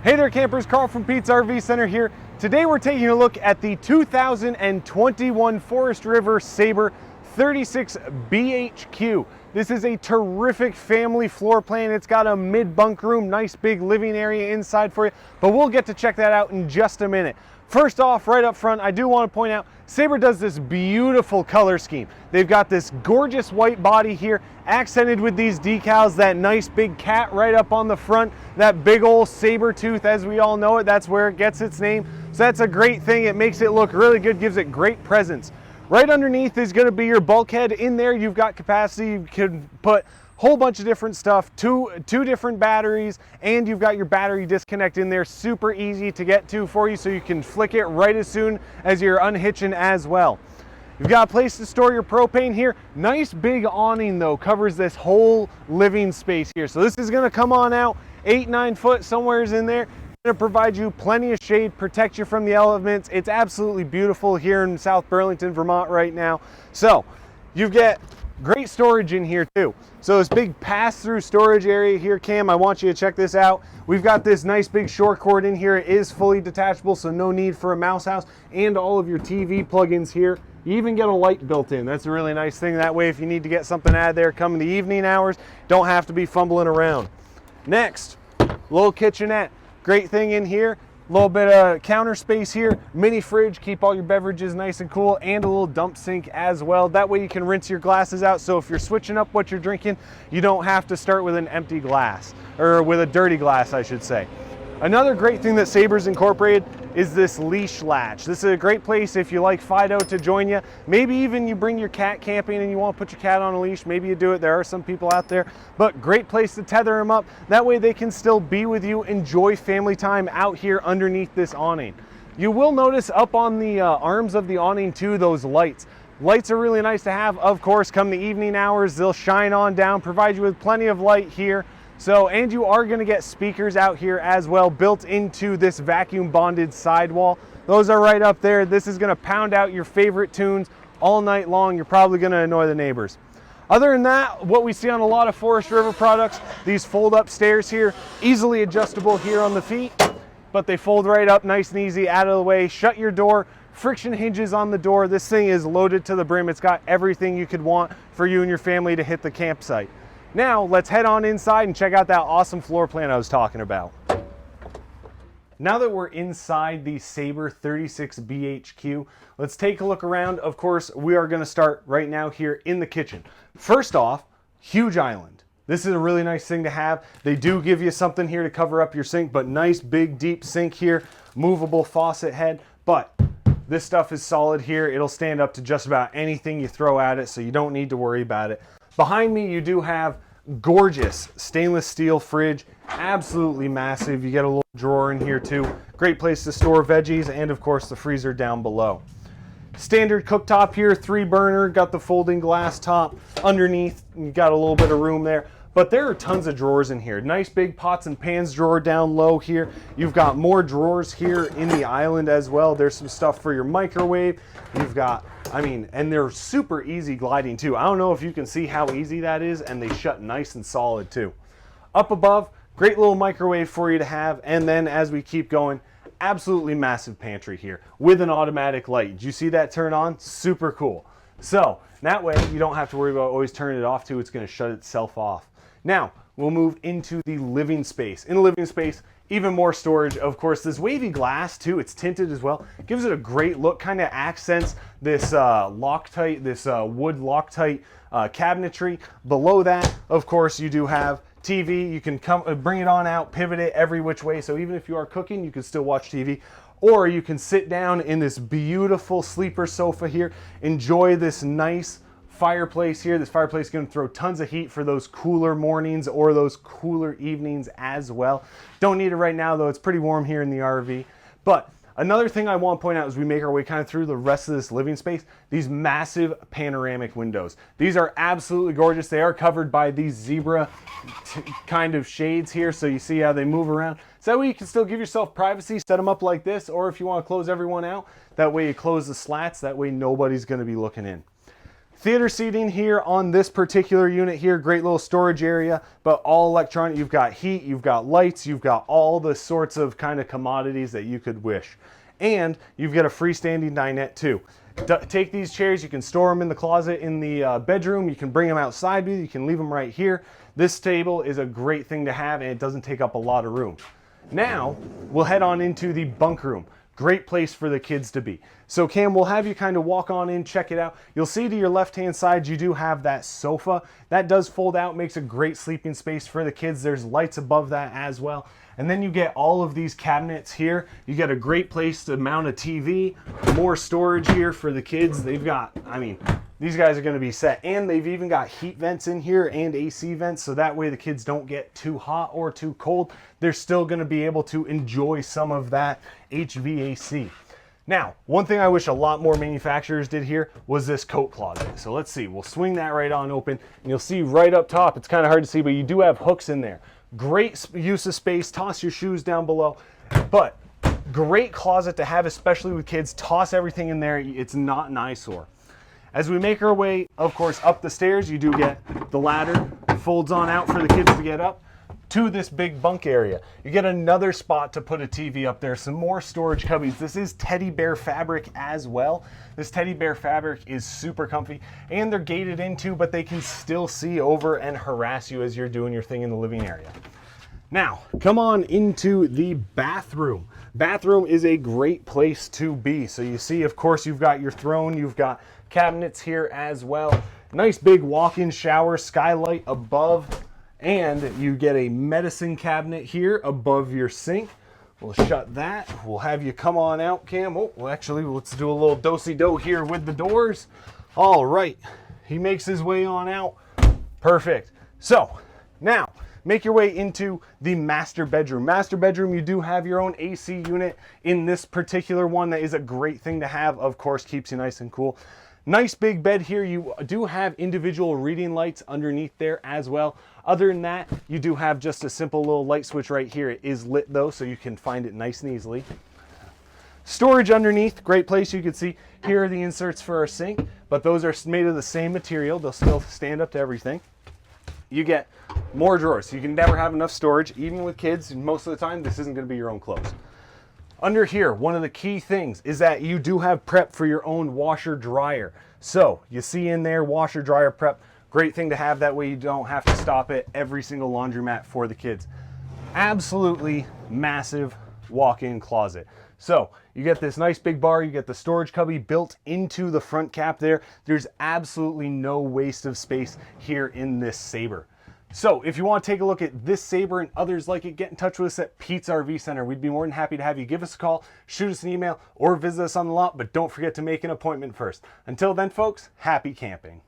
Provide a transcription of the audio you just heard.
Hey there campers, Carl from Pete's RV Center here. Today we're taking a look at the 2021 Forest River Sabre 36 BHQ. This is a terrific family floor plan. It's got a mid bunk room, nice big living area inside for you, but we'll get to check that out in just a minute. First off, right up front, I do want to point out, Sabre does this beautiful color scheme. They've got this gorgeous white body here, accented with these decals, that nice big cat right up on the front, that big old saber tooth as we all know it, that's where it gets its name. So that's a great thing, it makes it look really good, gives it great presence. Right underneath is going to be your bulkhead. In there you've got capacity, you can put whole bunch of different stuff, two different batteries, and you've got your battery disconnect in there, super easy to get to for you, so you can flick it right as soon as you're unhitching as well. You've got a place to store your propane here. Nice big awning though, covers this whole living space here. So this is gonna come on out 8-9 foot, somewhere's in there. Going to provide you plenty of shade, protect you from the elements. It's absolutely beautiful here in South Burlington, Vermont right now. So you get great storage in here too. So this big pass-through storage area here, Cam, I want you to check this out. We've got this nice big short cord in here. It is fully detachable, so no need for a mouse house, and all of your TV plugins here. You even get a light built in. That's a really nice thing. That way, if you need to get something out of there come in the evening hours, don't have to be fumbling around. Next, little kitchenette. Great thing in here. A little bit of counter space here, mini fridge, keep all your beverages nice and cool, and a little dump sink as well. That way you can rinse your glasses out, so if you're switching up what you're drinking, you don't have to start with an empty glass, or with a dirty glass, I should say. Another great thing that Sabre's incorporated is this leash latch. This is a great place if you like Fido to join you. Maybe even you bring your cat camping and you want to put your cat on a leash. Maybe you do it. There are some people out there, but great place to tether them up. That way they can still be with you, enjoy family time out here underneath this awning. You will notice up on the arms of the awning too, those lights. Lights are really nice to have. Of course, come the evening hours, they'll shine on down, provide you with plenty of light here. So, and you are going to get speakers out here as well, built into this vacuum bonded sidewall. Those are right up there. This is going to pound out your favorite tunes all night long. You're probably going to annoy the neighbors. Other than that, what we see on a lot of Forest River products, these fold up stairs here, easily adjustable here on the feet, but they fold right up nice and easy, out of the way. Shut your door, friction hinges on the door. This thing is loaded to the brim. It's got everything you could want for you and your family to hit the campsite. Now, let's head on inside and check out that awesome floor plan I was talking about. Now that we're inside the Sabre 36 BHQ, let's take a look around. Of course, we are going to start right now here in the kitchen. First off, huge island. This is a really nice thing to have. They do give you something here to cover up your sink, but nice big deep sink here, movable faucet head, but this stuff is solid here. It'll stand up to just about anything you throw at it, so you don't need to worry about it. Behind me, you do have gorgeous stainless steel fridge, absolutely massive. You get a little drawer in here too. Great place to store veggies, and of course the freezer down below. Standard cooktop here, 3-burner, got the folding glass top. Underneath, you got a little bit of room there. But there are tons of drawers in here. Nice big pots and pans drawer down low here. You've got more drawers here in the island as well. There's some stuff for your microwave. You've got, and they're super easy gliding too. I don't know if you can see how easy that is, and they shut nice and solid too. Up above, great little microwave for you to have. And then as we keep going, absolutely massive pantry here with an automatic light. Did you see that turn on? Super cool. So that way you don't have to worry about always turning it off too. It's going to shut itself off. Now, we'll move into the living space. In the living space, even more storage. Of course, this wavy glass too, it's tinted as well. Gives it a great look, kind of accents this Loctite, this wood Loctite cabinetry. Below that, of course, you do have TV. You can bring it on out, pivot it every which way. So even if you are cooking, you can still watch TV. Or you can sit down in this beautiful sleeper sofa here, enjoy this nice fireplace here. This fireplace is going to throw tons of heat for those cooler mornings or those cooler evenings as well. Don't need it right now though, it's pretty warm here in the RV. But another thing I want to point out as we make our way kind of through the rest of this living space, these massive panoramic windows. These are absolutely gorgeous. They are covered by these zebra kind of shades here, so you see how they move around. So that way you can still give yourself privacy, set them up like this, or if you want to close everyone out, that way you close the slats, that way nobody's going to be looking in. Theater seating here on this particular unit here, great little storage area, but all electronic. You've got heat, you've got lights, you've got all the sorts of kind of commodities that you could wish. And you've got a freestanding dinette too. Take these chairs, you can store them in the closet in the bedroom, you can bring them outside with you, you can leave them right here. This table is a great thing to have and it doesn't take up a lot of room. Now, we'll head on into the bunk room. Great place for the kids to be. So Cam, we'll have you kind of walk on in, check it out. You'll see to your left-hand side, you do have that sofa. That does fold out, makes a great sleeping space for the kids. There's lights above that as well. And then you get all of these cabinets here. You get a great place to mount a TV, more storage here for the kids. They've got, I mean, these guys are gonna be set. And they've even got heat vents in here and AC vents, so that way the kids don't get too hot or too cold. They're still gonna be able to enjoy some of that HVAC. Now, one thing I wish a lot more manufacturers did here was this coat closet. So let's see, we'll swing that right on open, and you'll see right up top, it's kind of hard to see, but you do have hooks in there. Great use of space, toss your shoes down below, but great closet to have, especially with kids. Toss everything in there, it's not an eyesore. As we make our way, of course, up the stairs, you do get the ladder, folds on out for the kids to get up to this big bunk area. You get another spot to put a TV up there, some more storage cubbies. This is teddy bear fabric as well. This teddy bear fabric is super comfy, and they're gated into, but they can still see over and harass you as you're doing your thing in the living area. Now, come on into the bathroom. Bathroom is a great place to be. So you see, of course, you've got your throne, you've got cabinets here as well. Nice big walk-in shower, skylight above, and you get a medicine cabinet here above your sink. We'll shut that. We'll have you come on out, Cam. Oh, well, actually, let's do a little do-si-do here with the doors. All right, he makes his way on out. Perfect. So now, make your way into the master bedroom. Master bedroom, you do have your own AC unit in this particular one. That is a great thing to have. Of course, keeps you nice and cool. Nice big bed here. You do have individual reading lights underneath there as well. Other than that, you do have just a simple little light switch right here. It is lit though, so you can find it nice and easily. Storage underneath, great place. You can see here are the inserts for our sink, but those are made of the same material. They'll still stand up to everything. You get more drawers. So you can never have enough storage, even with kids. Most of the time, this isn't going to be your own clothes. Under here, one of the key things is that you do have prep for your own washer dryer. So you see in there, washer dryer prep, great thing to have. That way you don't have to stop at every single laundromat for the kids. Absolutely massive walk-in closet. So you get this nice big bar, you get the storage cubby built into the front cap there. There's absolutely no waste of space here in this Sabre. So if you want to take a look at this Sabre and others like it, get in touch with us at Pete's RV Center. We'd be more than happy to have you give us a call, shoot us an email, or visit us on the lot, but don't forget to make an appointment first. Until then, folks, happy camping.